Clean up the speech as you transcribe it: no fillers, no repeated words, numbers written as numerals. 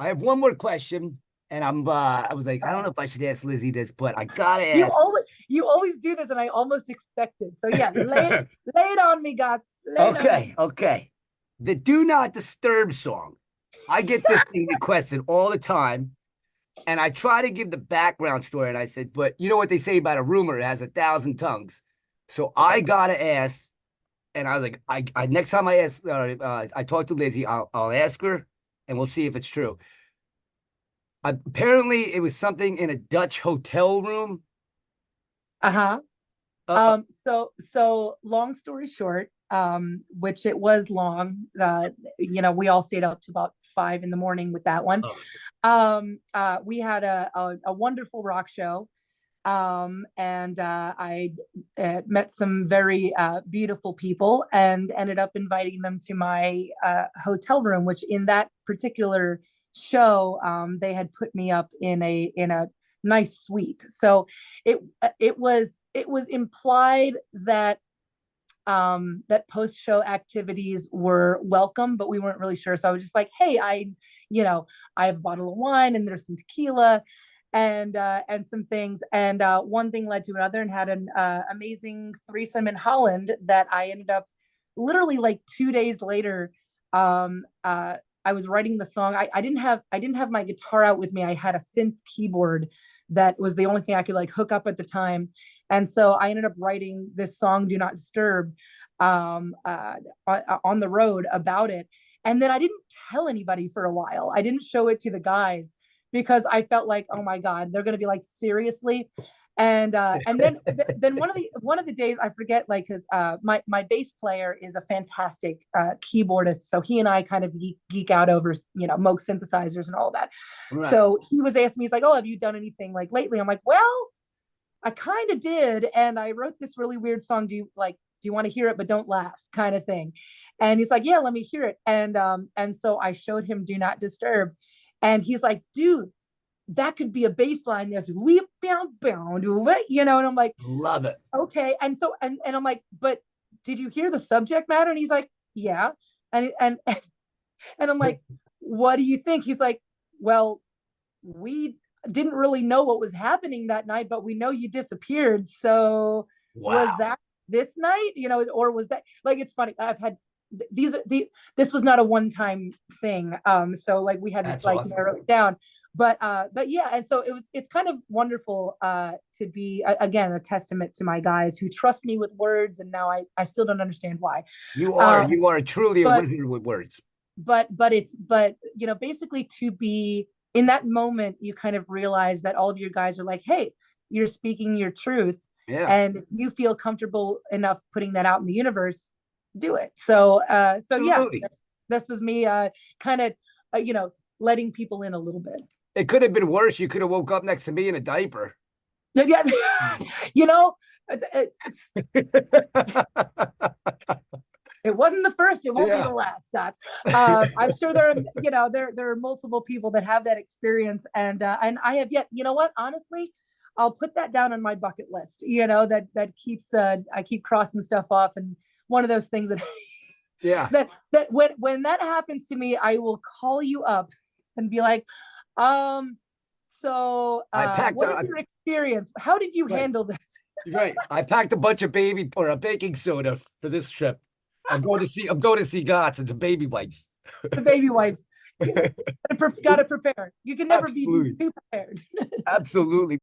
I have one more question, and I was like, I don't know if I should ask Lizzie this, but I gotta You ask. always you always do this, and I almost expect it. So yeah, lay it on me, Gots. Lay it on Okay, me. okay. The Do Not Disturb song. I get this thing requested all the time, and I try to give the background story, and I said, but you know what they say about a rumor, it has 1,000 tongues. So I gotta ask, and I was like, I next time I ask, I talk to Lizzie, I'll ask her, and we'll see if it's true. Apparently, it was something in a Dutch hotel room. Uh-huh. Uh, So long story short, which it was long. We all stayed up to about 5 in the morning with that one. oh, We had a wonderful rock show. And I met some very beautiful people and ended up inviting them to my hotel room, which in that particular show, they had put me up in a nice suite. So it was implied that that post show activities were welcome, but we weren't really sure. So I was just like, hey, I have a bottle of wine and there's some tequila and some things. And one thing led to another and had an amazing threesome in Holland that I ended up literally like 2 days later. Um, uh, I was writing the song. I didn't have my guitar out with me. I had a synth keyboard that was the only thing I could like hook up at the time. And so I ended up writing this song, Do Not Disturb, um, uh, on the road about it. And then I didn't tell anybody for a while. I didn't show it to the guys because I felt like, oh my God, they're gonna be like, seriously. And then one of the days I forget, like, because my bass player is a fantastic keyboardist, so he and I kind of geek out over Moog synthesizers and all that. right. So he was asking me, he's like, oh, have you done anything like lately? I'm like, well, I kind of did, and I wrote this really weird song. Do you want to hear it, but don't laugh, kind of thing? And he's like, yeah, let me hear it. And so I showed him Do Not Disturb, and he's like, dude, that could be a bass line. That's weep down bound, and I'm like, Love it. okay. And I'm like, but did you hear the subject matter? And he's like, yeah. And I'm like, what do you think? He's like, well, we didn't really know what was happening that night, but we know you disappeared. So was Wow. that this night, or was that, like, it's funny. I've had these are the this was not a one-time thing. So like we had to That's like awesome. narrow it down. But yeah, and so it's kind of wonderful to be again a testament to my guys who trust me with words, and now I still don't understand why. Um, You are truly a but wizard with words. but basically, to be in that moment, you kind of realize that all of your guys are like, hey, you're speaking your truth, Yeah, and if you feel comfortable enough putting that out in the universe, do it. So yeah, absolutely. this was me kind of letting people in a little bit. It could have been worse. You could have woke up next to me in a diaper. Yeah. you know it's, it wasn't the first, it won't be the Yeah. last, Dots. I'm sure there are, there are multiple people that have that experience, and I have yet, you know what, honestly, I'll put that down on my bucket list, that keeps I keep crossing stuff off. And one of those things that Yeah. that when that happens to me, I will call you up and be like, so I packed what is your experience, how did you right. handle this? You're right. I packed a bunch of baby or a baking soda for this trip. I'm going to see Gots. It's a baby wipes. The baby wipes. Got to prepare. You can never be Absolutely. too prepared. Absolutely.